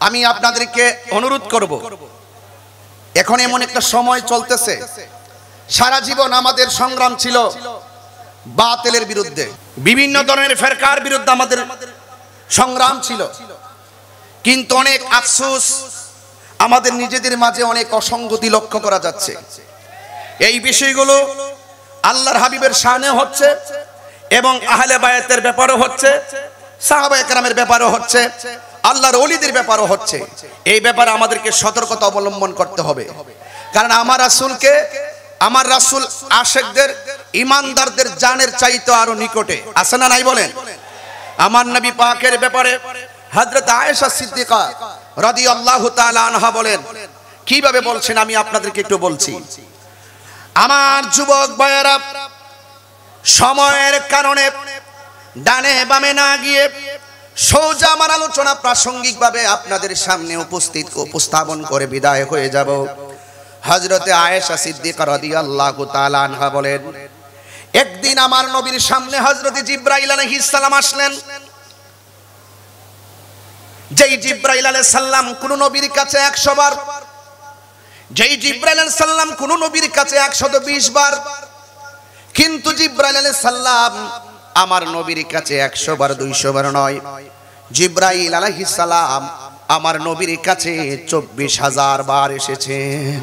আমি আপনাদেরকে অনুরোধ করব, এখন এমন একটা সময় চলতেছে, সারা জীবন আমাদের সংগ্রাম ছিল বাতিলের বিরুদ্ধে, বিভিন্ন ধরনের ফেরকার বিরুদ্ধে আমাদের সংগ্রাম ছিল, কিন্তু অনেক আফসোস আমাদের নিজেদের মাঝে অনেক অসঙ্গতি লক্ষ্য করা যাচ্ছে। এই বিষয়গুলো আল্লাহর হাবিবের শানে হচ্ছে এবং আহলে বায়াতের ব্যাপারও হচ্ছে, সাহাবায়ে কেরামের ব্যাপারও হচ্ছে, আল্লাহর ওলিদের ব্যাপারও হচ্ছে। এই ব্যাপারে আমাদেরকে সতর্কতা অবলম্বন করতে হবে, কারণ আমার রাসূল আশিকদের ঈমানদারদের জানের চাইতে আরো নিকটে আছে না নাই বলেন? আমার নবী পাকের ব্যাপারে হযরত আয়েশা সিদ্দিকা রাদিয়াল্লাহু তাআলা আনহা বলেন, কিভাবে বলছেন আমি আপনাদেরকে একটু বলছি। আমার যুবক ভাইয়েরা, সময়ের কারণে ডানে বামে না গিয়ে সোজা আমার আলোচনা প্রাসঙ্গিকভাবে আপনাদের সামনে উপস্থাপন করে বিদায় হয়ে যাব। হযরতে আয়েশা সিদ্দিকা রাদিয়াল্লাহু তাআলা আনহা বলেন, একদিন আমার নবীর সামনে হযরতে জিবরাইল আলাইহিস সালাম আসলেন। যেই জিবরাইল আলাইহিস সালাম কোন নবীর কাছে 100 বার, যেই জিবরাইল আলাইহিস সালাম কোন নবীর কাছে 120 বার, কিন্তু জিবরাইল আলাইহিস সালাম আমার নবীর কাছে 100 বার 200 বার নয়, জিবরাইল আলাইহিস সালাম আমার নবীর কাছে 24,000 বার এসেছেন।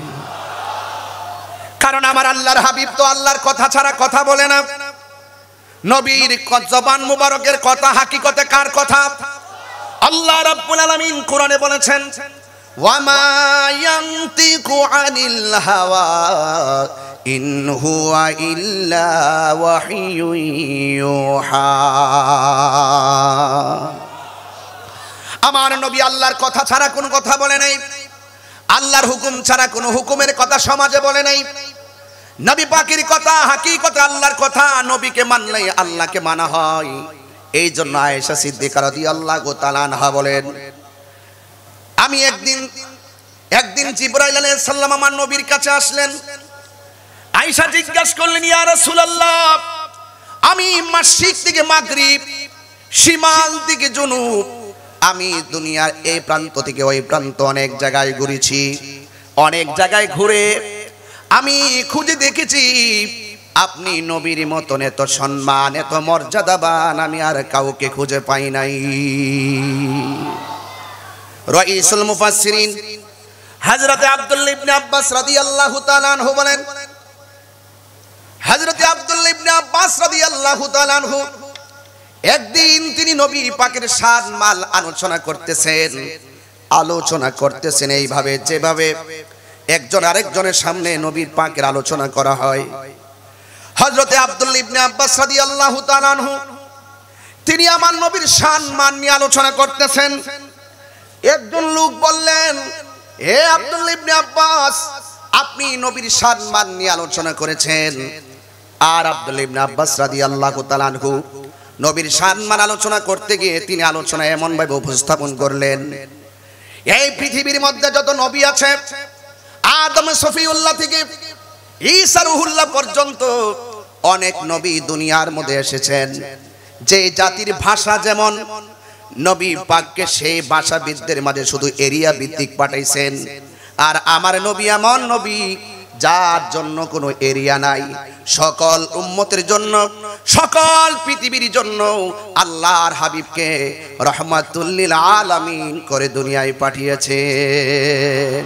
কারণ আমার আল্লাহর হাবিব তো আল্লাহর কথা ছাড়া কথা বলে না। নবীর জবান মুবারকের কথা হাকিকতে কার কথা? আল্লাহ রাব্বুল আলামিন কোরআনে বলেছেন, ওয়ামা ইয়ানতিকু আনিল হাওয়া ইন হুয়া ইল্লা ওয়াহিয়ুন ইউহা। আমার নবী আল্লাহর কথা ছাড়া কোনো কথা বলে নাই, আল্লাহর হুকুম ছাড়া কোনো হুকুমের কথা সমাজে বলে নাই। নবী পাকের কথা হাকিকতে আল্লাহর কথা, নবীকে মানলে আল্লাহকে মানা হয়। এই জন্য আয়েশা সিদ্দিকা রাদিয়াল্লাহু তাআলা আনহা বলেন, আমি একদিন জিবরাইল আলাইহিস সালাম আমার নবীর কাছে আসলেন। আয়েশা জিজ্ঞাসা করলেন, ইয়া রাসূলুল্লাহ, আমি মাশরিক থেকে মাগরিব, শিমাল থেকে জুনুব, আমি দুনিয়ার এই প্রান্ত থেকে ওই প্রান্ত অনেক জায়গায় ঘুরেছি। অনেক জায়গায় ঘুরে আমি খুঁজে দেখেছি আপনি নবীর মতন এত সম্মান এত মর্যাদাবান আমি আর কাউকে খুঁজে পাই নাই। রাইসুল মুফাসসিরিন হযরত আব্দুল্লাহ ইবনে আব্বাস রাদিয়াল্লাহু তাআলা আনহু বলেন, হযরত আব্দুল্লাহ ইবনে আব্বাস রাদিয়াল্লাহু তাআলা আনহু একদিন তিনি নবী পাকের শান মাল আলোচনা করতেছেন এইভাবে যেভাবে একজন আরেকজনের সামনে নবীর পাকের আলোচনা করা হয়। হযরতে আব্দুল্লাহ ইবনে আব্বাস রাদিয়াল্লাহু তাআলা আনহু তিনি আমার নবীর শান মান নিয়ে আলোচনা করতেছেন। একজন লোক বললেন, হে আব্দুল্লাহ ইবনে আব্বাস, আপনি নবীর শান মান নিয়ে আলোচনা করেছেন। আর আব্দুল্লাহ ইবনে আব্বাস রাদিয়াল্লাহু তাআলা আনহু নবীর সম্মান আলোচনা করতে গিয়ে তিনি আলোচনা এমন ভাবে উপস্থাপন করলেন, এই পৃথিবীর মধ্যে যত নবী আছে, আদম সফিউল্লাহ থেকে ঈসা রুহুল্লাহ পর্যন্ত অনেক নবী দুনিয়ার মধ্যে এসেছেন। যে জাতির ভাষা যেমন, নবী পাককে সেই ভাষাবিদদের মাঝে শুধু এরিয়া ভিত্তিক পাঠাইছেন। আর আমার নবী এমন নবী যার জন্য কোনো এরিয়া নাই, সকল উম্মতের জন্য, সকল পৃথিবীর জন্য আল্লাহর হাবিবকে রহমাতুল লিল আলামিন করে দুনিয়ায় পাঠিয়েছেন।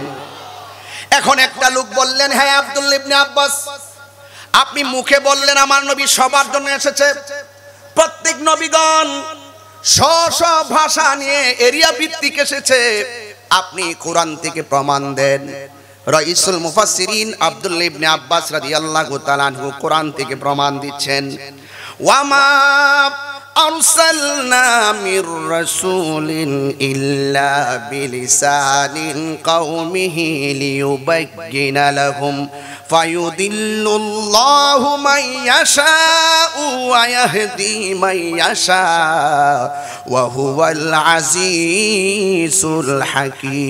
এখন একটা লোক বললেন, হ্যাঁ আব্দুল্লাহ ইবনে আব্বাস, আপনি মুখে বললেন আমার নবী সবার জন্য এসেছে, প্রত্যেক নবীগণ স্ব ভাষা নিয়ে এরিয়া ভিত্তিক এসেছে, আপনি কোরআন থেকে প্রমাণ দেন। রাইসুল মুফাসসিরিন আব্দুল্লাহ ইবনে আব্বাস রাদিয়াল্লাহু তাআলা আনহু কোরআন থেকে প্রমাণ দিচ্ছেন, ওয়ামা আরসালনা মির রাসূলিন ইল্লা বিলিসানিন কওমিহি লিয়ুবায়্যিনা লাহুম ফায়ুদিল্লুল্লাহু মান ইয়াশাউ ওয়া ইয়াহদি মান ইয়াশা ওয়া হুয়াল আজিজুল হাকীম।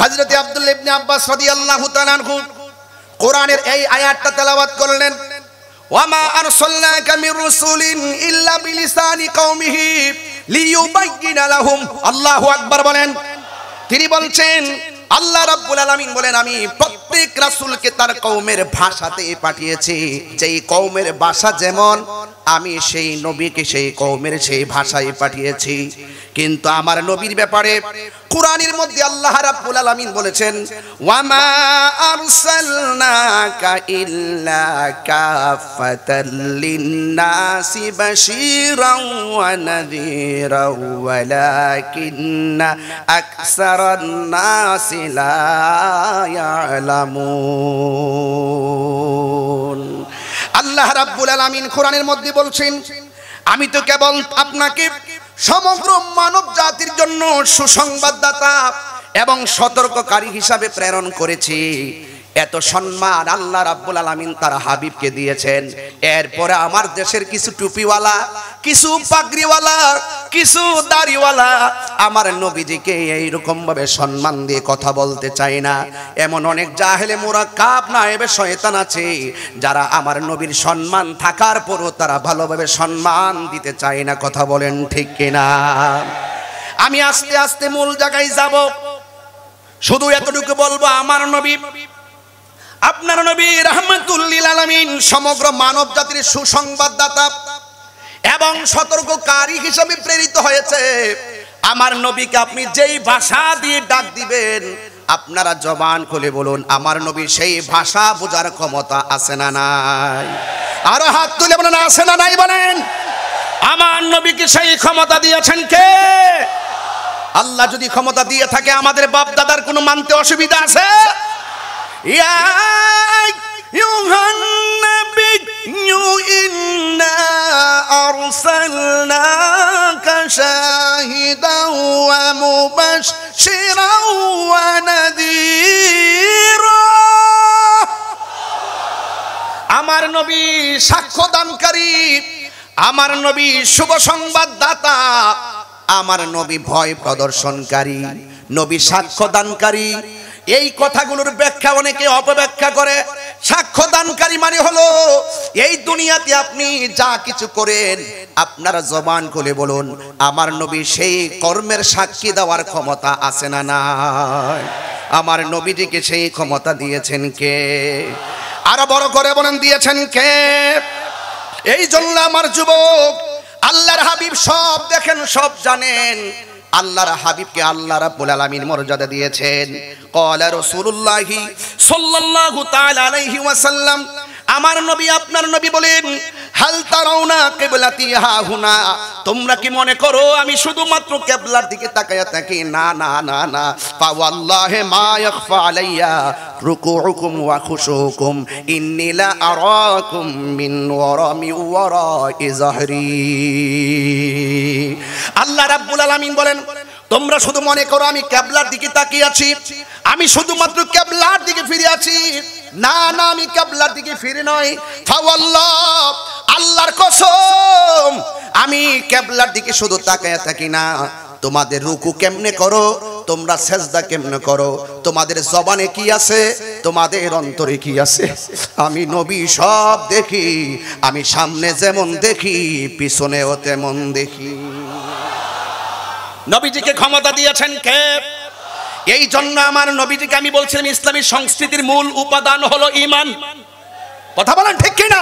হযরত আব্দুল্লাহ ইবনে আব্বাস রাদিয়াল্লাহু তাআলা আনহু কোরআনের এই আয়াতটা তেলাওয়াত করলেন, ওয়ামা আরসালনাকা মির রাসূলিন ইল্লা বিলিসানি কওমিহি লিইউবাইয়িনা লাহুম। আল্লাহু আকবার বলেন। তিনি বলছেন, আল্লাহ রাব্বুল আলামিন বলেন, আমি প্রত্যেক রাসূলকে তার কওমের ভাষাতে পাঠিয়েছি। যেই কওমের ভাষা যেমন, আমি সেই নবীকে সেই কওমের সেই ভাষায় পাঠিয়েছি। কিন্তু আমার নবীর ব্যাপারে কুরআনের মধ্যে আল্লাহ রাব্বুল আলামিন বলেছেন, ওয়ামা আরসালনাকা ইল্লা কাফাতাল লিন্নাসি বাশীরাও ওয়া নাযীরাও ওয়ালাকিন্না আকসারান নাসি লা ইয়ালামুন। আল্লাহ রাব্বুল আলামিন কোরআনের মধ্যে বলছেন, আমি তো কেবল আপনাকে সমগ্র মানব জাতির জন্য সুসংবাদদাতা এবং সতর্ককারী হিসাবে প্রেরণ করেছি। এত সম্মান আল্লাহ রাব্বুল আলামিন তার হাবিবকে দিয়েছেন। এরপরে আমার দেশের কিছু টুপিওয়ালা, কিছু পাগড়িওয়ালা, কিছু দাড়িওয়ালা আমার নবীজিকে এইরকম ভাবে সম্মান দিয়ে কথা বলতে চায় না। এমন অনেক জাহেলে মুরাক্কাব নায়েবে শয়তান আছে যারা আমার নবীর সম্মান থাকার পরও তারা ভালোভাবে সম্মান দিতে চায় না। কথা বলেন ঠিক কিনা? আমি আস্তে আস্তে মূল জায়গায় যাব। শুধু এতটুকু বলবো, আমার নবী, আপনার নবী রাহমাতুল লিল আলামিন, সমগ্র মানব জাতির সুসংবাদদাতা এবং সতর্ককারী হিসেবে প্রেরিত হয়েছে। আমার নবীকে আপনি যেই ভাষা দিয়ে ডাক দিবেন, আপনারা জবান খুলে বলুন, আমার নবীর সেই ভাষা বোঝার ক্ষমতা আছে না নাই? আরো হাত তুলে বলেন, আছে না নাই বলেন। আমার নবীকে সেই ক্ষমতা দিয়েছেন কে? আল্লাহ যদি ক্ষমতা দিয়ে থাকে, আমাদের বাপ দাদার কোনো মানতে অসুবিধা আছে? ইয়া আইয়ুহান নাবিয়্যু ইন্না আরসালনাকা শাহিদাও ওয়া মুবাশশিরাও ওয়া নাযীরা। আমার নবী সাক্ষ্যদানকারী, আমার নবী শুভ সংবাদদাতা, আমার নবী ভয় প্রদর্শনকারী, নবী সাক্ষ্যদানকারী। এই কথাগুলোর ব্যাখ্যা অনেকে অপব্যাখ্যা করে। সাক্ষ্যদানকারী মানে হলো এই দুনিয়াতে আপনি যা কিছু করেন, আপনারা জবান খুলে বলুন, আমার নবী সেই কর্মের সাক্ষী দেওয়ার ক্ষমতা আছে না নাই? আমার নবীজিকে সেই ক্ষমতা দিয়েছেন কে? আরো বড় করে বলেন, দিয়েছেন কে? এই জন্য আমার যুবক, আল্লাহর হাবিব সব দেখেন, সব জানেন। আল্লাহর হাবিবকে আল্লাহ রাব্বুল আলামিন মর্যাদা দিয়েছেন। ক্বালা রাসূলুল্লাহি সাল্লাল্লাহু তাআলা আলাইহি ওয়াসাল্লাম, আমার নবী, আপনার নবী বলেন, হাল তারাউনা কিবলাতি হাহুনা, তোমরা কি মনে করো আমি শুধুমাত্র কিবলার দিকে তাকায়া থাকি? না না না না। ফাওয়াল্লাহি মা ইয়াখফা আলাইয়া রুকুউকুম ওয়া খুশুকুম ইন্নী লা আরাকুম মিন ওয়ারাই যাহরি। আল্লাহ রাব্বুল আলামিন বলেন, তোমরা শুধু মনে করো আমি কিবলার দিকে তাকিয়ে আছি, আমি শুধুমাত্র কিবলার দিকে ফিরে আছি। না না, আমি কিবলার দিকে ফিরে নই। ফাওয়াল্লাহ, আল্লাহর কসম, আমি কিবলার দিকে শুধু তাকায়া থাকি না। তোমাদের রুকু কেমনে করো, তোমরা সেজদা কেমনে করো, তোমাদের জবানে কি আছে, তোমাদের অন্তরে কি আছে, আমি নবী সব দেখি। আমি সামনে যেমন দেখি, পিছনেও তেমন দেখি। নবীজিকে ক্ষমতা দিয়েছেন কে? এই জন্য আমার নবীজিকে আমি বলছিলাম, ইসলামী সংস্কৃতির মূল উপাদান হলো ঈমান। কথা বলেন ঠিক কিনা?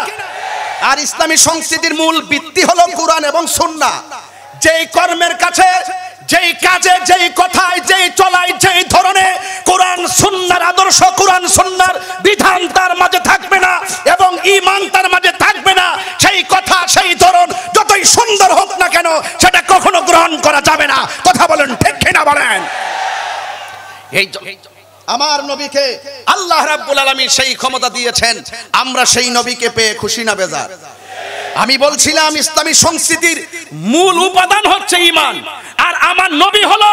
আর ইসলামী সংস্কৃতির মূল ভিত্তি হলো কোরআন এবং সুন্নাহ। যেই কর্মের কাছে, যেই কাজে, যেই কথায়, যেই চলায়, যেই ধরনে কোরআন সুন্নাহর আদর্শ, কোরআন সুন্নাহর বিধান তার মাঝে থাকবে না এবং ঈমান তার মাঝে থাকবে না, সেই কথা, সেই ধরন যতই সুন্দর হোক না কেন, সেটা কখনো গ্রহণ করা যাবে না। কথা বলেন ঠিক কিনা বলেন? এই আমার নবীকে আল্লাহ রাব্বুল আলামিন সেই ক্ষমতা দিয়েছেন। আমরা সেই নবীকে পেয়ে খুশি না বেজার? আমি বলছিলাম, ইসলামী সংস্কৃতির মূল উপাদান হচ্ছে ঈমান, আর আমার নবী হলো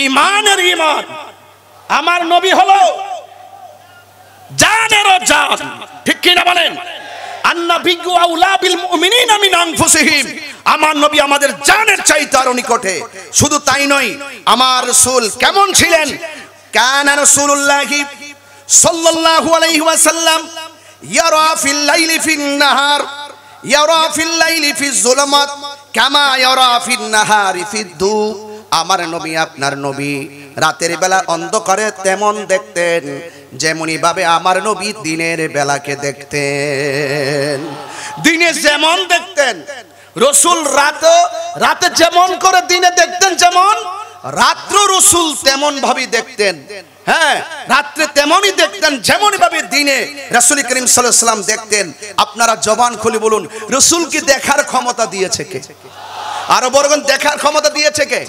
ঈমানের ঈমান। আমার নবী হলো জানেরও জান। ঠিক কিনা বলেন? আন্নাবিয়্যু আউলা বিল মুমিনিনা মিন আনফুসিহিম। আমার নবী আমাদের জানের চাইতে আরো নিকটে। শুধু তাই নয়, আমার রাসূল কেমন ছিলেন? কানা রাসূলুল্লাহি সাল্লাল্লাহু আলাইহি ওয়াসাল্লাম ইয়ারা ফিল লাইলি ফিন নাহার, ইয়ারা ফিল লাইলি ফিজ যুলামাত কামা ইয়ারা ফিন নাহারি ফিদ্দু। আমার নবী আপনার নবী রাতের বেলা অন্ধকারে তেমন দেখতেন যেমনি ভাবে আমার নবী দিনের বেলাকে দেখতেন। দিনে যেমন দেখতেন রাসূল রাতে যেমন করে দিনে দেখতেন, যেমন রাত্র রাসূল তেমন ভাবে দেখতেন। হ্যাঁ, রাত্রে তেমনই দেখতেন যেমন ভাবে দিনে রাসূল করিম সাল্লাল্লাহু আলাইহি ওয়াসাল্লাম দেখতেন। আপনারা জবান খুলে বলুন, রাসূলকে দেখার ক্ষমতা দিয়েছে কে? আরো বড়গণ, দেখার ক্ষমতা দিয়েছে কে?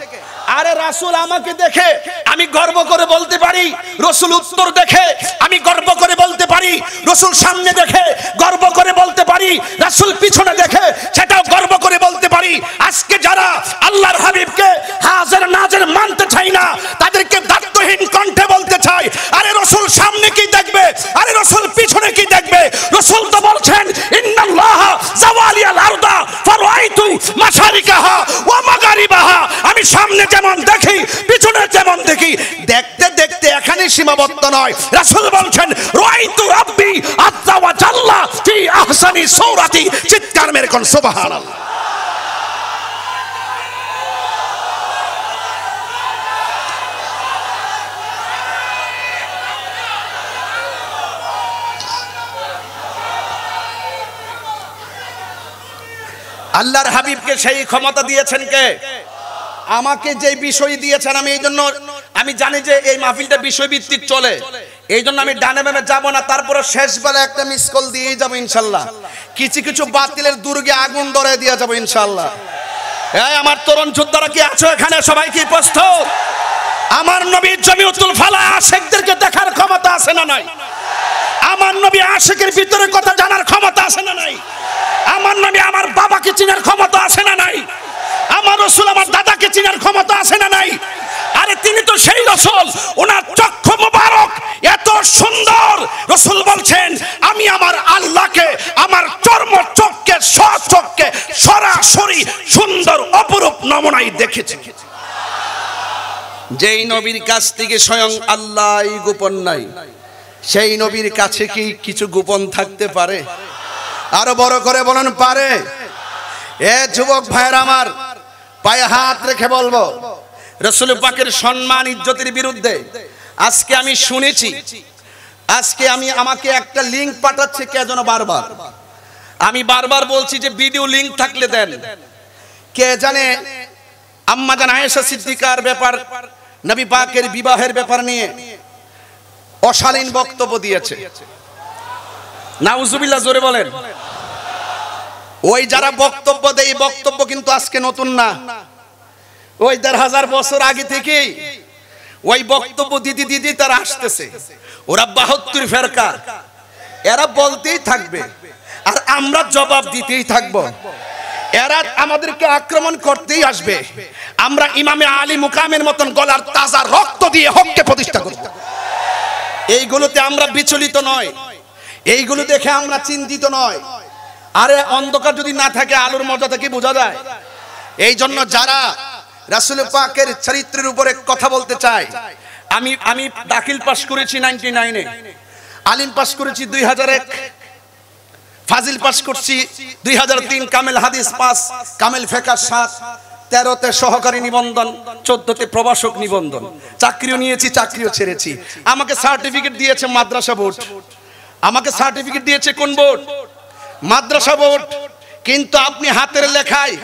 আরে রাসূল আমাকে দেখে আমি গর্ব করে বলতে পারি, রাসূল উত্তর দেখে আমি গর্ব করে বলতে পারি, রাসূল সামনে দেখে গর্ব করে বলতে পারি, রাসূল পিছনে দেখে সেটাও গর্ব করে বলতে পারি। আজকে যারা আল্লাহর হাবিবকে হাজির নাজির মানতে চায় না, তাদেরকে দায়িত্বহীন কণ্ঠে বলতে চাই, আরে রাসূল সামনে কি দেখবে, আরে রাসূল পিছনে কি দেখবে? রাসূল তো বলছেন ইন্নাল্লাহ জাওয়ালিয়াল আরদা ফারাইতু মাশারিকাহা ওয়া মাগারিবাহা। আমি সামনে যেমন দেখি পিছনে যেমন দেখি, দেখতে দেখতে এখানে সীমাবদ্ধ নয়। রাসূল বলছেন রাইতু রাব্বি আযজা ওয়া জাল্লা ফি আহসানি সূরাতি। চিৎকার মেরে কোন সুবহানাল্লাহ। আল্লাহর হাবিবকে সেই ক্ষমতা দিয়েছেন কে? আমাকে যে বিষয় দিয়েছেন, আমি এই জন্য আমি জানি যে এই মাহফিলটা বিষয় ভিত্তিক চলে, এই জন্য আমি ডানে বামে যাব না, তারপরে শেষ বেলা একটা মিস কল দিয়েই যাবো ইনশাল্লাহ। কিছু কিছু বাতিলের দুর্গে আগুন ধরে দিয়ে যাবো ইনশাল্লাহ। এই আমার তরুণ যোদ্ধারা কি আছো এখানে? সবাই কি প্রস্তুত? আমার নবী জমিউতুল ফালা আশিকদেরকে দেখার ক্ষমতা আছে না নাই? আমার নবী আশিকের ভিতরে কথা জানার ক্ষমতা আছে না নাই? আমার নবী আমার বাবাকে চিনার ক্ষমতা আছে না নাই? আমার রাসূল আমার দাদাকে চিনার ক্ষমতা আছে না নাই? আরে তিনি তো সেই রাসূল, ওনার চক্ষু মোবারক এত সুন্দর। রাসূল বলছেন আমি আমার আল্লাহকে আমার চর্ম চক্ষে সচক্ষে সরাসরি সুন্দর অপরূপ নমুনায় দেখেছি। যেই নবীর কাছ থেকে স্বয়ং আল্লাহই গোপন নাই, সেই নবীর কাছে কি কিছু গোপন থাকতে পারে? আরো বড় করে বলেন পারে? এ যুবক ভাইরা আমার, পায়ে হাত রেখে বলবো, রাসূল পাকের সম্মান ইজ্জতের বিরুদ্ধে আজকে আমি শুনেছি, আজকে আমাকে একটা লিংক পাঠাচ্ছে কে যেন বারবার, আমি বারবার বলছি যে ভিডিও লিংক থাকলে দেন। কে জানে আম্মা জান আয়েশা সিদ্দিকার ব্যাপার, নবী পাকের বিবাহের ব্যাপার নিয়ে অশালীন বক্তব্য দিয়েছে। নাউজুবিল্লাহ, জোরে বলেন। ওই যারা বক্তব্য দেয়, বক্তব্য কিন্তু আজকে নতুন না, ওই ১,৫০০ বছর আগে থেকেই ওই বক্তব্য দিদি দিদি তারা আসতেছে। ওরা ৭২ ফেরকা, এরা বলতেই থাকবে আর আমরা জবাব দিতেই থাকবো। এরা আমাদেরকে আক্রমণ করতেই আসবে। আমরা ইমামে আলী মুকামের মতন গলার তাজা রক্ত দিয়ে হককে প্রতিষ্ঠা করব। এইগুলোতে আমরা বিচলিত নয়, এইগুলো দেখে আমরা চিন্তিত নয়। আরে অন্ধকার যদি না থাকে আলোর মজা থেকে বোঝা যায়। এই জন্য যারা রাসূল পাকের চরিত্রের উপরে কথা বলতে চায়, আমি দাখিল পাস করেছি 99-এ, আলিম পাস করেছি 2001, ফাজিল পাস করছি 2003, কামেল হাদিস পাস, কামেল ফিকহ 7, 13তে সহকারী নিবন্ধন, 14তে প্রভাষক নিবন্ধন, চাকরিও নিয়েছি, চাকরিও ছেড়েছি। আমাকে সার্টিফিকেট দিয়েছে মাদ্রাসা বোর্ড, আমাকে সার্টিফিকেট দিয়েছে কোন বোর্ড? মাদ্রাসা বোর্ড। কিন্তু আপনি হাতের লেখায়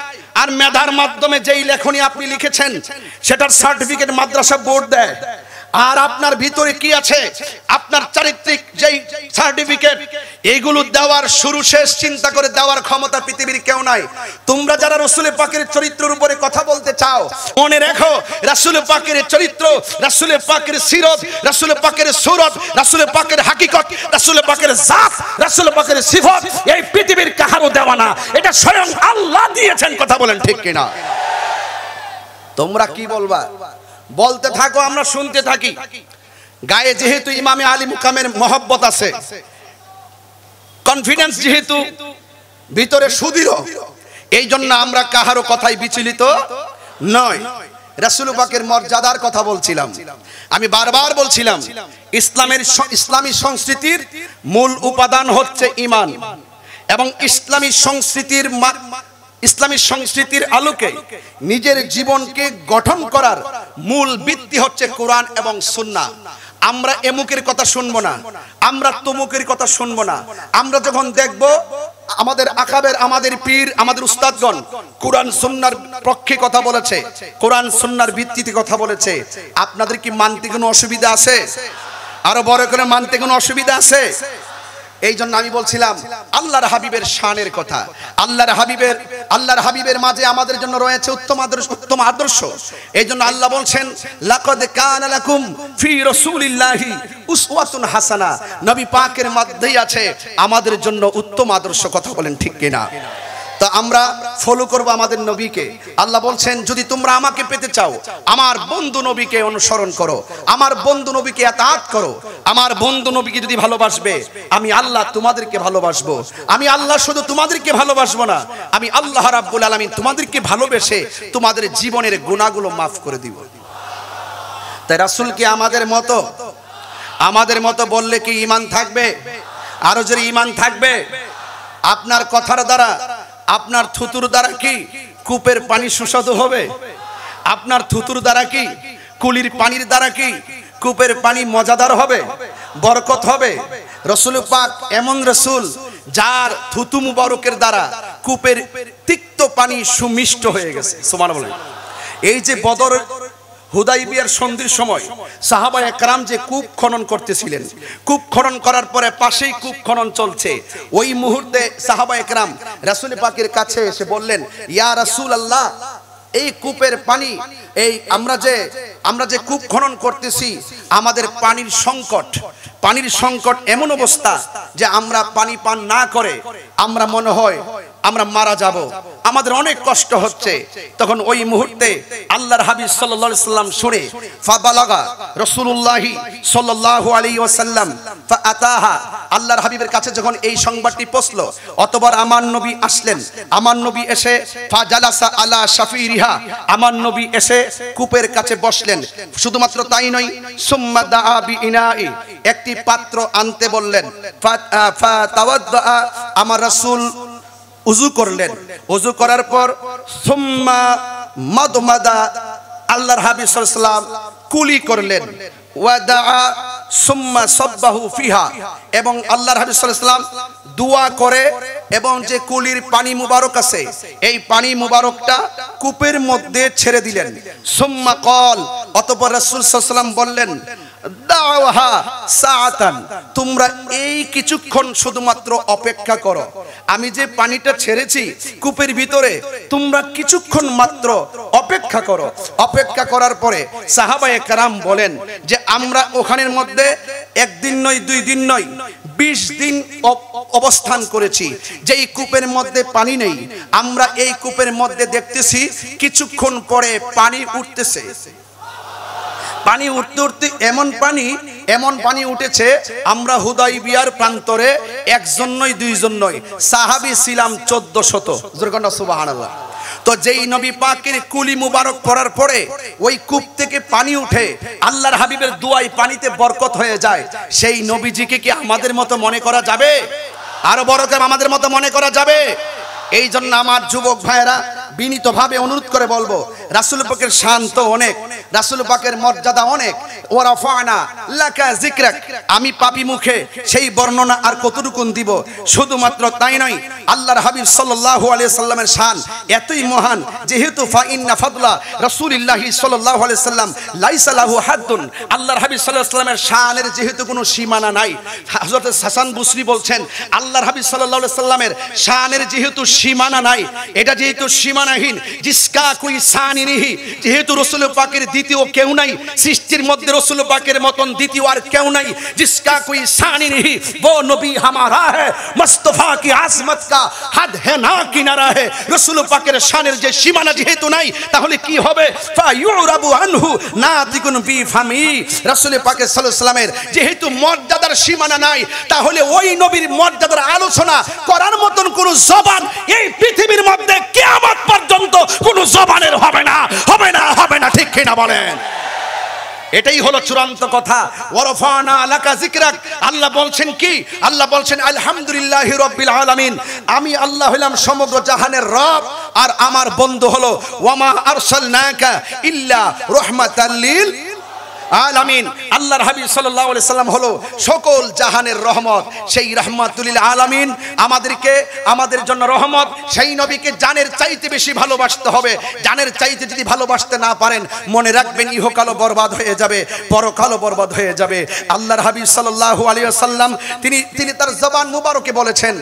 আর মেধার মাধ্যমে যেই লেখনী আপনি লিখেছেন সেটার সার্টিফিকেট মাদ্রাসা বোর্ড দেয়। আর আপনার ভিতরে কি আছে, আপনার চারিত্রিক যেই সার্টিফিকেট, এইগুলো দেওয়ার শুরু শেষ চিন্তা করে দেওয়ার ক্ষমতা পৃথিবীর কেউ নাই। তোমরা যারা রাসূল পাকের চরিত্রের উপরে কথা বলতে চাও, মনে রেখো রাসূল পাকের চরিত্র, রাসূল পাকের সিরত, রাসূল পাকের সুরত, রাসূল পাকের হাকিকত, রাসূল পাকের জাত, রাসূল পাকের সিফত এই পৃথিবীর কাহারও দেওয়া না, এটা স্বয়ং আল্লাহ দিয়েছেন। কথা বলেন ঠিক কিনা? তোমরা কি বলবা? বলতে থাকো, আমরা শুনতে থাকি। গায়ে যেহেতু ইমামে আলী মুকামের মহব্বত আছে, কনফিডেন্স যেহেতু ভিতরে সুদৃঢ়, এই জন্য আমরা কাহারও কথাই বিচলিত নয়। রাসূল পাকের মর্যাদার কথা বলছিলাম। আমি বারবার বলছিলাম ইসলামী সংস্কৃতির মূল উপাদান হচ্ছে ঈমান, এবং ইসলামী সংস্কৃতির আলোকে নিজের জীবনকে গঠন করার মূল ভিত্তি হচ্ছে কোরআন এবং সুন্নাহ। আমরা এমুকের কথা শুনবো না, আমরা তমুকের কথা শুনবো না। আমরা যখন দেখব আমাদের আকাবের, আমাদের পীর, আমাদের উস্তাদগণ কোরআন সুন্নাহর পক্ষে কথা বলেছে, কোরআন সুন্নাহর ভিত্তিতে কথা বলেছে, আপনাদের কি মানতে কোনো অসুবিধা আছে? আরো বড় করে মানতে কোনো অসুবিধা আছে? এই জন্য আমি বলছিলাম আল্লাহর হাবিবের শানের কথা। আল্লাহর হাবিবের মাঝে আমাদের জন্য রয়েছে উত্তম আদর্শ। এই জন্য আল্লাহ বলছেন লাকাদ কানা লাকুম ফি রাসূলিল্লাহি উসওয়াতুন হাসানা, নবী পাকের মধ্যেই আছে আমাদের জন্য উত্তম আদর্শ। কথা বলেন ঠিক কিনা? তো আমরা ফলো করব আমাদের নবীকে। আল্লাহ বলছেন যদি তোমরা আমাকে পেতে চাও আমার বন্ধু নবীকে অনুসরণ করো, আমার বন্ধু নবীকে আতাত করো। আমার বন্ধু নবীকে যদি ভালোবাসবে আমি আল্লাহ তোমাদেরকে ভালোবাসবো। আমি আল্লাহ শুধু তোমাদেরকে ভালোবাসবো না, আমি আল্লাহ রাব্বুল আলামিন তোমাদেরকে ভালোবেসে তোমাদের জীবনের গুনাহগুলো মাফ করে দিব। তাই রাসূল কি আমাদের মতো বললে কি ঈমান থাকবে? আরো জোরে ঈমান থাকবে? আপনার কথার দ্বারা, আপনার থুতুর দ্বারা কি কূপের পানি সুস্বাদু হবে? আপনার থুতুর দ্বারা কি, কুলির পানির দ্বারা কি কূপের পানি মজাদার হবে, বরকত হবে? রাসূল পাক এমন রাসূল যার থুতু মুবারকের দ্বারা কূপের তিক্ত পানি সুমিষ্ট হয়ে গেছে। সুবহানাল্লাহ। এই যে বদর হুদাইবিয়ার সন্ধির সময় সাহাবায়ে কেরাম যে কূপ খনন করতেছিলেন, কূপ খনন করার পরে পাশেই কূপ খনন চলছে, ওই মুহূর্তে সাহাবায়ে কেরাম রাসূল পাকের কাছে এসে বললেন, ইয়া রাসূলুল্লাহ, এই কূপের পানি, এই আমরা যে কূপ খনন করতেছি আমাদের পানির সংকট এমন অবস্থা যে আমরা পানি পান না করে আমরা মনে হয় আমরা মারা যাব, আমাদের অনেক কষ্ট হচ্ছে। তখন ওই মুহূর্তে আল্লাহর হাবিব সাল্লাল্লাহু আলাইহি ওয়াসাল্লাম শুনে ফাবালাগা রাসূলুল্লাহি সাল্লাল্লাহু আলাইহি ওয়াসাল্লাম ফাআতাহা, আল্লাহর হাবিবের কাছে যখন এই সংবাদটি পৌঁছলো অতঃপর আমার নবী আসলেন। আমার নবী এসে ফাজালাসা আলা শাফিরিহা, আমার নবী এসে কূপের কাছে বসলেন। শুধুমাত্র তাই নয়, সুম্মা দাআ বিইনাই, একটি পাত্র আনতে বললেন। ফাতাওয়াদ্দা, আমার রাসূল উযু করলেন। উযু করার পর সুম্মা মাদমাদা, আল্লাহর হাবিব সাল্লাল্লাহু আলাইহি ওয়াসাল্লাম কুলি করলেন। ওয়াদা সুম্মা সাব্বাহু ফিহা, এবং আল্লাহর হাবিব সাল্লাল্লাহু আলাইহি ওয়াসাল্লাম দোয়া করে এবং যে কুলির পানি মুবারক আছে এই পানি মুবারকটা কূপের মধ্যে ছেড়ে দিলেন। সুম্মা ক্বাল, অতঃপর রাসূল সাল্লাল্লাহু আলাইহি ওয়াসাল্লাম বললেন, দাওহা সাআতান, তোমরা এই কিছুক্ষণ শুধুমাত্র অপেক্ষা করো, আমি যে পানিটা ছেড়েছি কূপের ভিতরে তোমরা কিছুক্ষণ মাত্র অপেক্ষা করো। অপেক্ষা করার পরে সাহাবায়ে কেরাম বলেন যে আমরা ওখানের মধ্যে একদিন নয়, 2 দিন নয়, 20 দিন অবস্থান করেছি, যেই কূপের মধ্যে পানি নেই আমরা এই কূপের মধ্যে দেখতেছি কিছুক্ষণ পরে পানি উঠতেছে। পানি উঠতে উঠতে এমন পানি উঠেছে, আমরা হুদাইবিয়ার প্রান্তরে একজন নয়, 2 জন নয়, সাহাবী ছিলাম 1400। সুবহানাল্লাহ। তো যেই নবী পাকের কুলি মুবারক পড়ার পরে ওই কূপ থেকে পানি উঠে আল্লাহর হাবিবের দোয়ায় পানিতে বরকত হয়ে যায়, সেই নবীজিকে কি আমাদের মতো মনে করা যাবে? আরো বড় করে আমাদের মতো মনে করা যাবে? এই জন্য আমার যুবক ভাইয়েরা বিনীতভাবে অনুরোধ করে বলবো, রাসূল পাকের শান তো অনেক, রাসূল পাকের মর্যাদা অনেক। ওয়ারাফানা লাকা যিকরাক, আমি পাপী মুখে সেই বর্ণনা আর কতটুকু দিব? শুধুমাত্র তাই নয়, আল্লাহর হাবিব সাল্লাল্লাহু আলাইহি সাল্লামের শান এতই মহান, যেহেতু ফাইন্না ফাদলা রাসূলিল্লাহি সাল্লাল্লাহু আলাইহি সাল্লাম লাইসা লাহু হাদ্দুন, আল্লাহর হাবিব সাল্লাল্লাহু আলাইহি সাল্লামের শানের যেহেতু কোনো সীমানা নাই। হযরত হাসান বসরি বলছেন আল্লাহর হাবিব সাল্লাল্লাহু আলাইহি সাল্লামের শানের যেহেতু সীমানা নাই, এটা যেহেতু সীমানাহীন, জিসকা কোই শান নেহি, যেহেতু রাসূল পাকের দ্বিতীয় কেউ নাই, সৃষ্টির মধ্যে রাসূল পাকের মতন দ্বিতীয় আর কেউ নাই, জিসকা কোই শান নেহি वो नबी हमारा है, मुस्तफा की आजमत का हद है ना किनारा है। রাসূল পাকের শানের যে সীমানা যেহেতু নাই তাহলে কি হবে? ফায়ুরাবু আনহু নাতিকুন বি ফামি, রাসূল পাকের সাল্লাল্লাহু আলাইহি সাল্লামের যেহেতু মর্যাদার সীমানা নাই তাহলে ওই নবীর মর্যাদার আলোচনা করার মতন কোন জবান এই পৃথিবীর মধ্যে কিয়ামত পর্যন্ত কোন জবানের হবে না, হবে না, হবে না। ঠিক ঠিক কিনা বলেন? এটাই হলো চূড়ান্ত কথা। ওয়ারফানা লাকা যিকরাক, আল্লাহ বলছেন কি? আল্লাহ বলছেন আলহামদুলিল্লাহি রাব্বিল আলামিন, আমি আল্লাহ হলাম সমগ্র জাহানের রব, আর আমার বন্ধু হলো ওয়ামা আরসালনাকা ইল্লা রাহমাতাল লিল আলামিন। আল্লাহর হাবিব সাল্লাল্লাহু আলাইহি সাল্লাম হলো সকল জাহানের রহমত। সেই রাহমাতুল লিল আলামিন আমাদের জন্য রহমত। সেই নবীকে জানের চাইতে বেশি ভালোবাসতে হবে। জানের চাইতে যদি ভালোবাসতে না পারেন, মনে রাখবেন ইহকালও বরবাদ হয়ে যাবে, পরকালও বরবাদ হয়ে যাবে। আল্লাহর হাবিব সাল্লাল্লাহু আলাইহি ওয়াসাল্লাম তিনি তার জবান মুবারকে বলেছেন,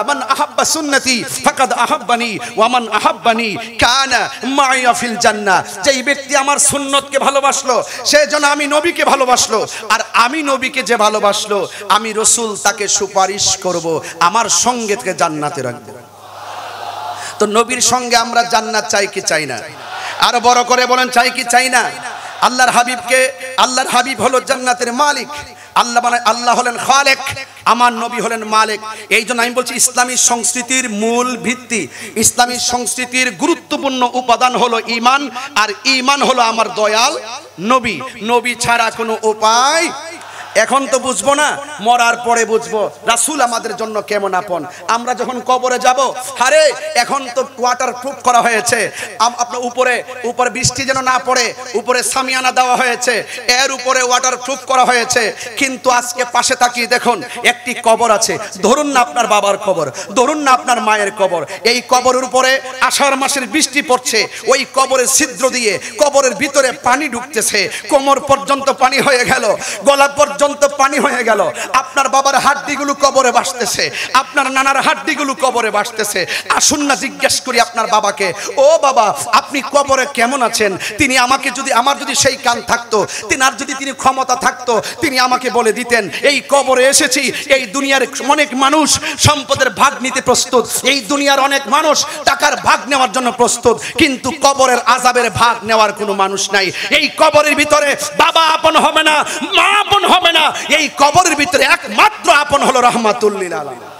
মান আহাব্বা সুন্নতি ফাকাদ আহাব্বানি ওয়া মান আহাব্বানি কানা মাইয়া ফিল জান্নাহ। যেই ব্যক্তি আমার সুন্নতকে ভালোবাসলো, সে যেন আমি নবীকে ভালোবাসলো, আর আমি নবীকে যে ভালোবাসলো, আমি রাসূল তাকে সুপারিশ করব, আমার সঙ্গে থেকে জান্নাতে রাখবো। তো নবীর সঙ্গে আমরা জান্নাত চাই কি চাই না? আর বড় করে বলেন, চাই কি চাই না? আল্লাহর হাবিব হলো জান্নাতের মালিক। আল্লাহ হলেন খালেক, আমার নবী হলেন মালিক। এই জন্য আমি বলছি ইসলামী সংস্কৃতির মূল ভিত্তি, ইসলামী সংস্কৃতির গুরুত্বপূর্ণ উপাদান হলো ঈমান, আর ঈমান হলো আমার দয়াল নবী। নবী ছাড়া কোনো উপায়। এখন তো বুঝবো না, মরার পরে বুঝবো রাসূল আমাদের জন্য কেমন আপন। আমরা যখন কবরে যাব, আরে এখন তো ওয়াটার প্রুফ করা হয়েছে, আপনার উপরে বৃষ্টি যেন না পড়ে, উপরে সামিয়ানা দেওয়া হয়েছে, এর উপরে ওয়াটার প্রুফ করা হয়েছে। কিন্তু আজকে পাশে তাকিয়ে দেখুন, একটি কবর আছে, ধরুন না আপনার বাবার কবর, ধরুন না আপনার মায়ের কবর। এই কবরের উপরে আষাঢ় মাসের বৃষ্টি পড়ছে, ওই কবরের ছিদ্র দিয়ে কবরের ভিতরে পানি ঢুকতেছে, কোমর পর্যন্ত পানি হয়ে গেল, গলা পর্যন্ত পানি হয়ে গেল। আপনার বাবার হাড্ডিগুলো কবরে ভাসতেছে, আপনার নানার হাড্ডিগুলো কবরে ভাসতেছে। আসুন না জিজ্ঞেস করি আপনার বাবাকে, ও বাবা আপনি কবরে কেমন আছেন? আমার যদি সেই কান থাকতো, তিনি ক্ষমতা থাকতো, তিনি আমাকে বলে দিতেন এই কবরে এসেছি, এই দুনিয়ার অনেক মানুষ সম্পদের ভাগ নিতে প্রস্তুত, এই দুনিয়ার অনেক মানুষ টাকার ভাগ নেওয়ার জন্য প্রস্তুত, কিন্তু কবরের আযাবের ভাগ নেওয়ার কোনো মানুষ নাই। এই কবরের ভিতরে বাবা আপন হবে না, মা আপন হবে না, এই কবরের ভিতরে একমাত্র আপন হলো রাহমাতুল লিল আলামিন।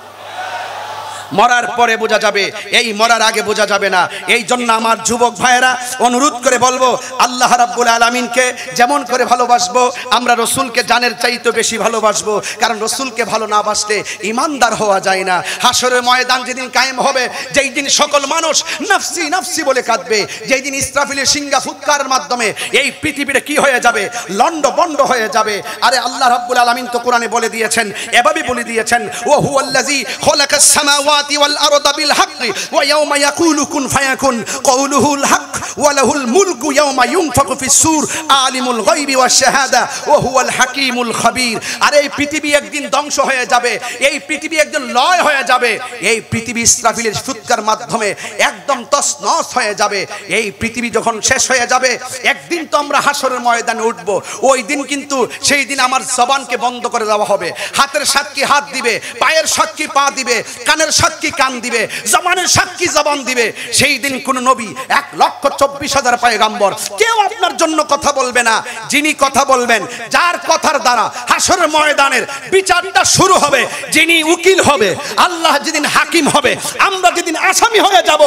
মরার পরে বোঝা যাবে, এই মরার আগে বোঝা যাবে না। এই জন্য আমার যুবক ভাইয়েরা অনুরোধ করে বলবো, আল্লাহ রাব্বুল আলামিনকে যেমন করে ভালোবাসবো, আমরা রাসূলকে জানের চাইতে বেশি ভালোবাসবো। কারণ রাসূলকে ভালো না বাসলে ঈমানদার হওয়া যায় না। হাসরের ময়দান যেদিন কায়েম হবে, যেই দিন সকল মানুষ নফসি নফসি বলে কাঁদবে, যেই দিন ইসরাফিলের সিংহা ফুৎকারের মাধ্যমে এই পৃথিবীটা কি হয়ে যাবে, লন্ডভন্ড হয়ে যাবে। আরে আল্লাহ রাব্বুল আলামিন তো কোরআনে বলে দিয়েছেন, এভাবে বলে দিয়েছেন, ওয়া হুয়াল্লাযী খালাকাস সামাওয়াতি ওয়াল আরদা বিল হাক্কি ওয়া ইয়াওমা ইয়াকুলু কুন ফায়াকুন কওলুহুল হক ওয়া লাহুল মুলকু ইয়াওমা ইউনফাকু ফিস সূর আলিমুল গায়বি ওয়াশ শাহাদা ওয়া হুয়াল হাকীমুল খাবীর। আর এই পৃথিবী একদিন ধ্বংস হয়ে যাবে, এই পৃথিবী একদিন লয় হয়ে যাবে, এই পৃথিবী ইসরাফিলের ফুৎকার মাধ্যমে একদম তছনছ হয়ে যাবে। এই পৃথিবী যখন শেষ হয়ে যাবে, একদিন তো আমরা হাসরের ময়দানে উঠব। ওই দিন কিন্তু সেই দিন আমার জবানকে বন্ধ করে দেওয়া হবে, হাতের সাক্ষী হাত দিবে, পায়ের সাক্ষী পা দিবে, কানের সাক্ষী কান দিবে, জবানের সাক্ষী জবান দিবে। সেই দিন কোন নবী 1,24,000 পয়গম্বর কেউ আপনার জন্য কথা বলবে না। যিনি কথা বলবেন, যার কথার দ্বারা হাসরের ময়দানের বিচারটা শুরু হবে, যিনি উকিল হবে, আল্লাহ যেদিন হাকিম হবে, আমরা যেদিন আসামি হয়ে যাব,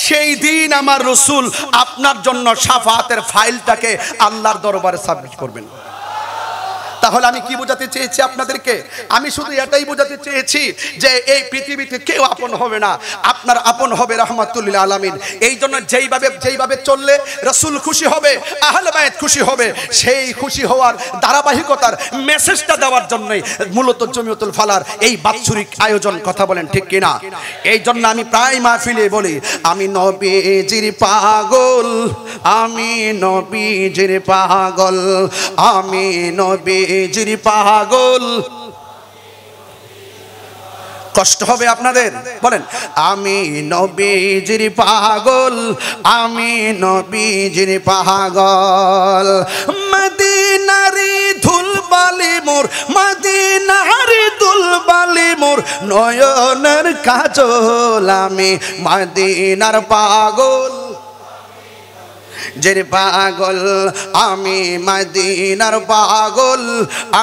সেই দিন আমার রাসূল আপনার জন্য শাফাআতের ফাইলটাকে আল্লাহর দরবারে সাবমিট করবেন। তাহলে আমি কি বোঝাতে চেয়েছি আপনাদেরকে? আমি শুধু এটাই বোঝাতে চেয়েছি যে এই পৃথিবীতে কেউ আপন হবে না, আপনার আপন হবে রাহমাতুল লিল আলামিন। এই জন্য যেইভাবে চললে রাসূল খুশি হবে, আহলে বায়াত খুশি হবে, সেই খুশি হওয়ার ধারাবাহিকতার মেসেজটা দেওয়ার জন্যই মূলত জমিয়তুল ফালার এই বাৎসরিক আয়োজন। কথা বলেন ঠিক কিনা? এই জন্য আমি প্রায় মাহফিলে বলি, আমি নবীজির পাগল, আমি নবীজির পাগল, আমি নবীজির পাগল। কষ্ট হবে আপনাদের? বলেন, আমি নবীজির পাগল, আমি নবীজির পাগল। মদিনারি ধুলবালি মোর, মদিনারি ধুলবালি মোর নয়নের কাজল, আমি মদিনার পাগল জির পাগল, আমি মদিনার পাগল,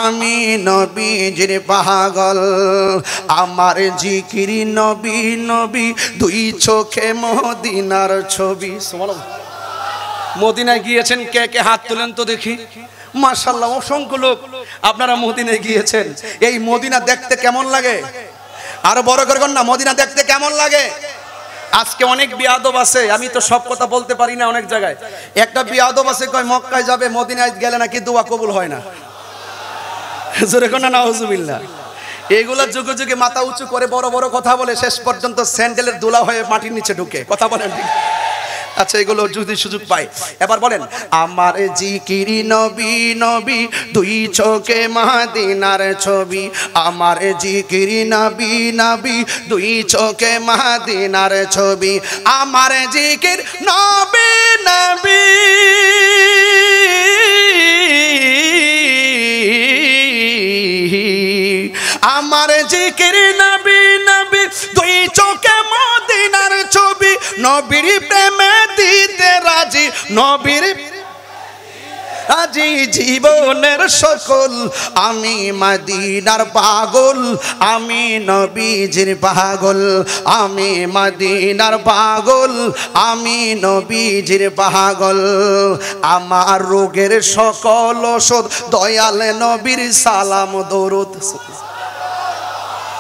আমি নবীজির পাগল। আমার জিকির নবী নবী, দুই চোখে মদিনার ছবি। মদিনায় গিয়েছেন কে কে হাত তুলেন তো দেখি। মাশাআল্লাহ, অসংখ্য লোক আপনারা মদিনায় গিয়েছেন। এই মদিনা দেখতে কেমন লাগে? আরো বড় করে বল না, মদিনা দেখতে কেমন লাগে? আজকে অনেক বিয়াদব আছে, আমি তো সব কথা বলতে পারি না। অনেক জায়গায় একটা বিয়াদব আছে কয় মক্কায় যাবে, মদিনায় গেলে নাকি দোয়া কবুল হয় না। জোরে কোন না নাউজুবিল্লাহ। এইগুলা যুগে যুগে মাথা উঁচু করে বড় বড় কথা বলে শেষ পর্যন্ত স্যান্ডেলের দোলা হয়ে মাটির নিচে ঢুকে। কথা বলেন ঠিক? আচ্ছা, এগুলো যদি সুযোগ পাই এবার বলেন, আমার জিকিরি নবী নবী দুই চোখে মদিনার ছবি, আমার জিকিরি নবী নবী দুই চোখে মদিনার ছবি, আমার জিকির নবী নবী আমার জিকির নবী নবী দুই চোখে মদিনার ছবি, নবীর প্রেমে দিতে রাজি, নবীর আজি জীবনের সকল, আমি মদিনার পাগল, আমি নবীজির পাগল, আমি মদিনার পাগল, আমি নবীজির পাগল, আমার রোগের সকল ওষুধ দয়াল নবীর সালাম দরুদ।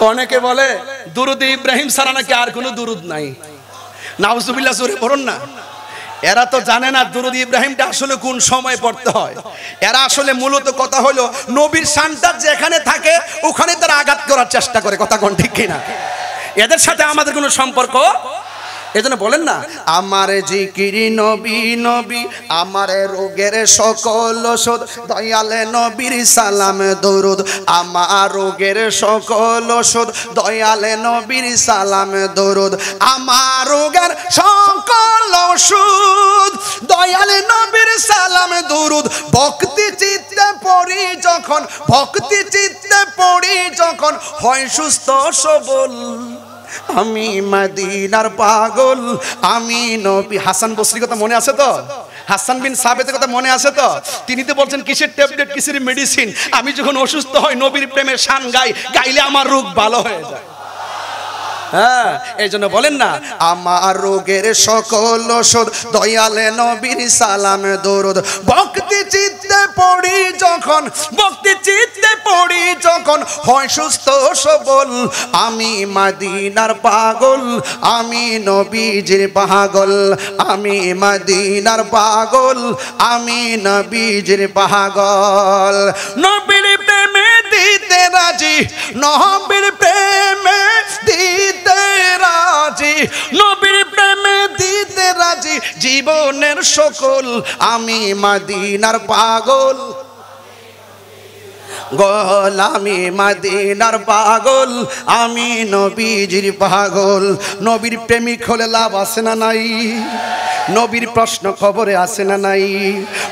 অনেকে বলে দুরুদ ইব্রাহিম ছাড়া নাকি আর কোনো দুরুদ নাই। নাউজুবিল্লাহ, জোরে পড়ুন না। এরা তো জানে না দুরুদ ইব্রাহিমটা আসলে কোন সময় পড়তে হয়। এরা আসলে মূলত কথা হলো নবীর শানটা যেখানে থাকে ওখানে তারা আঘাত করার চেষ্টা করে। কথা কোন ঠিক কিনা? এদের সাথে আমাদের কোনো সম্পর্ক। এজন্য বলেন না, আমার জিকিরি নবী নবী, আমার রোগের সকল ওষুধ দয়াল নবীর সালাম দরুদ, আমার রোগের সকল ওষুধ দয়াল নবীর সালাম দরুদ, আমার রোগের সকল ওষুধ দয়াল নবীর সালাম দরুদ, ভক্তি চিত্তে পড়ি যখন, ভক্তি চিত্তে পড়ি যখন হয় সুস্থ সবল, আমি মদিনার পাগল, আমি নবী। হাসান বসরির কথা মনে আছে তো? হাসান বিন সাবেতের কথা মনে আছে তো? তিনি তো বলছেন কিসের ট্যাবলেট কিসের মেডিসিন, আমি যখন অসুস্থ হই নবীর প্রেমের শান গাই, গাইলে আমার রোগ ভালো হয়ে যায়। হ্যাঁ, এই জন্য বলেন না, আমার রোগের সকল ওষুধ দয়াল নবীর সালাম দরুদ, ভক্তি চিত্তে পড়ি যখন, ভক্তি চিত্তে পড়ি যখন হয় সুস্থ সবল, আমি মদিনার পাগল, আমি নবীজির পাগল, আমি মদিনার পাগল, আমি নবীজির পাগল, নবীর প্রেমে দিতে রাজি, নবীর প্রেমে দিতে রাজি, নবীর প্রেমে দিতে রাজি, জীবনের সকল, আমি মদিনার পাগল, গোলামি মদিনার পাগল, আমি নবীজির পাগল। নবীর প্রেমিক হলে লাভ আছে না নাই? নবীর প্রশ্ন কবরে আছে না নাই?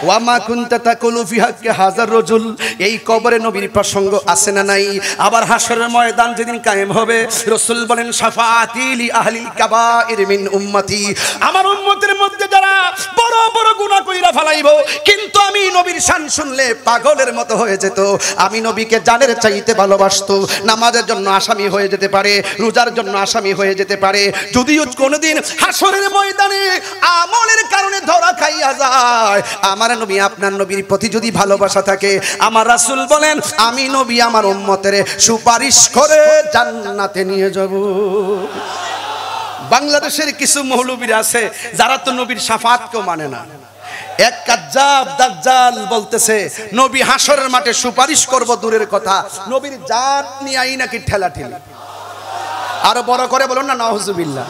ওয়ামা কুনতা তাকুলু ফি হাক্কি হাজার রাজুল, এই কবরে নবীর প্রসঙ্গ আছে না নাই? আবার হাশরের ময়দান যেদিন কায়েম হবে, রাসূল বলেন শাফাআতি লি আহলিল কাবাইর মিন উম্মতি, আমার উম্মতের মধ্যে যারা বড় বড় গুনাহ কইরা ফেলাইবো কিন্তু আমি নবীর শান শুনলে পাগলের মতো হয়ে যেত, আমি নবীকে জানের চাইতে ভালোবাসতো, নামাজের জন্য আসামি হয়ে যেতে পারে, রোজার জন্য আসামি হয়ে যেতে পারে, যদিও কোনোদিন হাশরের ময়দানে আমলের কারণে ধরা খাইয়া যায়, আমার নবী আপনার নবীর প্রতি যদি ভালোবাসা থাকে, আমার রাসূল বলেন আমি নবী আমার উম্মতের সুপারিশ করে জান্নাতে নিয়ে যাব। বাংলাদেশের কিছু মৌলবীরা আছে যারা তো নবীর শাফাআতকেও মানে না। এক কাজ্জাব দাজ্জাল বলতেছে নবী হাশরের মাঠে সুপারিশ করব, দূরের কথা নবীর জাত নিয়েই নাকি ঠেলাঠেলি। আরো বড় করে বলুন না নাউজুবিল্লাহ।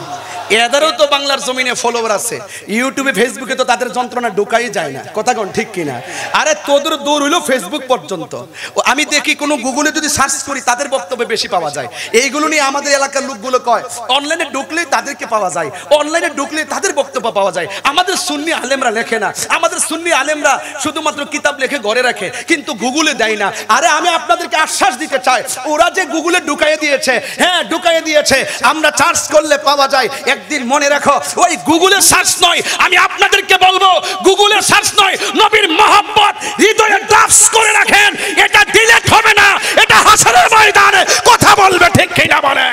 এদেরও তো বাংলার জমিনে ফলোয়ার আছে, ইউটিউবে ফেসবুকে তো তাদের যন্ত্রণা ঢুকাই যায় না। কথা কোন ঠিক কিনা? আরে তোদের দূর হইলো ফেসবুক পর্যন্ত। আমি দেখি কোনো গুগলে যদি সার্চ করি তাদের বক্তব্য বেশি পাওয়া যায়। এইগুলো নিয়ে আমাদের এলাকার লোকগুলো কয় অনলাইনে ঢুকলেই তাদেরকে পাওয়া যায়, অনলাইনে ঢুকলে তাদের বক্তব্য পাওয়া যায়। আমাদের সুন্নি আলেমরা লেখে না, আমাদের সুন্নি আলেমরা শুধুমাত্র কিতাব লেখে ঘরে রাখে কিন্তু গুগলে দেয় না। আরে আমি আপনাদেরকে আশ্বাস দিতে চাই, ওরা যে গুগলে ঢুকাইয়ে দিয়েছে, হ্যাঁ ঢুকাইয়ে দিয়েছে, আমরা সার্চ করলে পাওয়া যায়। একদিন মনে রাখো, ওই গুগলের সার্চ নয়, আমি আপনাদেরকে বলবো গুগলের সার্চ নয়, নবীর মহব্বত হৃদয়ে ড্রাফটস করে রাখেন, এটা ডিলিট হবে না, এটা হাশরের ময়দানে কথা বলবে, ঠিক কিনা বলে?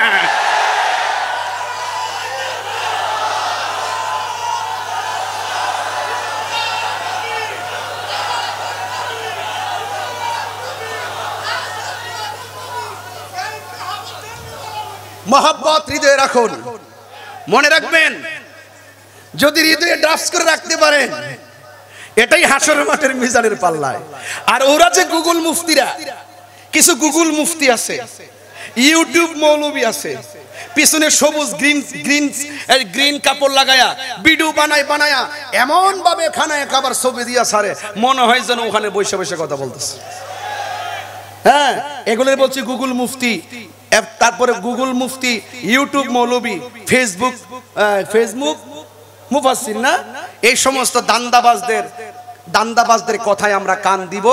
মহব্বত হৃদয়ে রাখুন। মনে রাখবেন, যদি হৃদয়ে ড্রাফট করে রাখতে পারেন, এটাই হাসরের মাঠের মিজানের পাল্লায়। আর ওরা যে গুগল মুফতিরা, কিছু গুগল মুফতি আছে, ইউটিউব মৌলবী আছে, পিছনে সবুজ গ্রিন কাপড় লাগায়া ভিডিও বানায়া এমন ভাবে খানায় খাবার ছবি দিয়া সারে, মনে হয় যেন ওখানে বসে বসে কথা বলতেছে। হ্যাঁ, এগুলো বলছি গুগল মুফতি। তারপরে গুগল মুফতি, ইউটিউব মৌলবী, ফেসবুক মুফাসসির না, এই সমস্ত দান্দাবাজদের কথায় আমরা কান দিব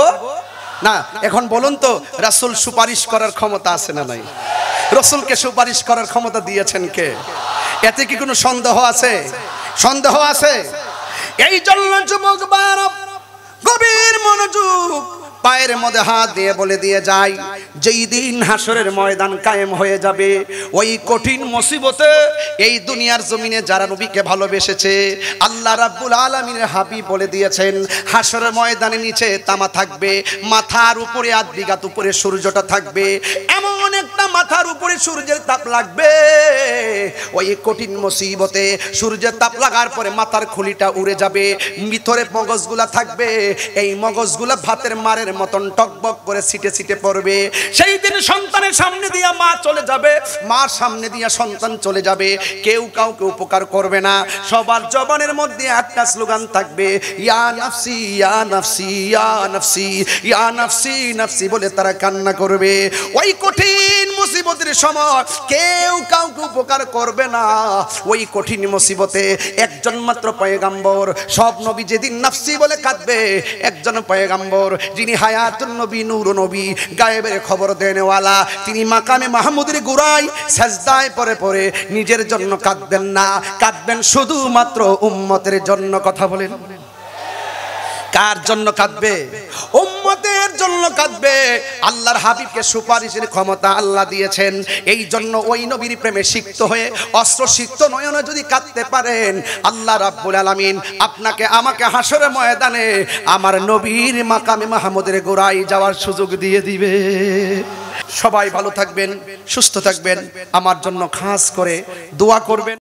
না। এখন বলুন তো, রাসূল সুপারিশ করার ক্ষমতা আছে না নাই? রাসূলকে সুপারিশ করার ক্ষমতা দিয়েছেন কে? এতে কি কোনো সন্দেহ আছে? সন্দেহ আছে? এই জন্য যুবক ভাইরা গভীর মনোযোগ, পায়ের মধ্যে হাত দিয়ে বলে দিয়ে যায়, যেই দিন হাসরের ময়দান কায়েম হয়ে যাবে, ওই কঠিন মুসিবতে এই দুনিয়ার জমিনে যারা নবীকে ভালোবেসেছে, আল্লাহ রাব্বুল আলামিনের হাবিব বলে দিয়েছেন, হাসরের ময়দানে নিচে তামা থাকবে, মাথার উপরে আধ বিঘাত উপরে সূর্যটা থাকবে, এমন একটা মাথার উপরে সূর্যের তাপ লাগবে, ওই কঠিন মুসিবতে সূর্যের তাপ লাগার পরে মাথার খুলিটা উড়ে যাবে, ভিতরে মগজগুলা থাকবে, এই মগজগুলা ভাতের মারের মতন টকবক করে ছিটে ছিটে পড়বে। সেই দিন সন্তানের সামনে দিয়া মা চলে যাবে, মার সামনে দিয়া সন্তান চলে যাবে, কেউ কাউকে উপকার করবে না। সবার জবানের মধ্যে একটা স্লোগান থাকবে, ইয়া নাফসি ইয়া নাফসি ইয়া নাফসি ইয়া নাফসি নাফসি বলে তারা কান্না করবে। ওই কঠিন মুসিবতের সময় কেউ কাউকে উপকার করবে না। ওই কঠিন মুসিবতে একজন মাত্র পয়গাম্বর, সব নবী যেদিন নাফসি বলে কাঁদবে, একজন পয়গাম্বর, যিনি হায়াতুন নবী, নূর নবী, গায়েবের খবর দেনেওয়ালা, তিনি মাকামে মাহমুদের গোড়ায় সাজদায় পড়ে পড়ে নিজের জন্য কাঁদবেন না, কাঁদবেন শুধুমাত্র উম্মতের জন্য। কথা বলেন, কার জন্য কাঁদবে? উম্মতের জন্য কাঁদবে। আল্লাহর হাবিবকে সুপারিশের ক্ষমতা আল্লাহ দিয়েছেন, এই জন্য ওই নবীর প্রেমে সিক্ত হয়ে অস্ত্রসিক্ত নয়নে যদি কাঁদতে পারেন, আল্লাহ রাব্বুল আলামিন আপনাকে আমাকে হাসরের ময়দানে আমার নবীর মাকামে মাহমুদের গোড়ায় যাওয়ার সুযোগ দিয়ে দিবে। সবাই ভালো থাকবেন, সুস্থ থাকবেন, আমার জন্য খাস করে দোয়া করবেন।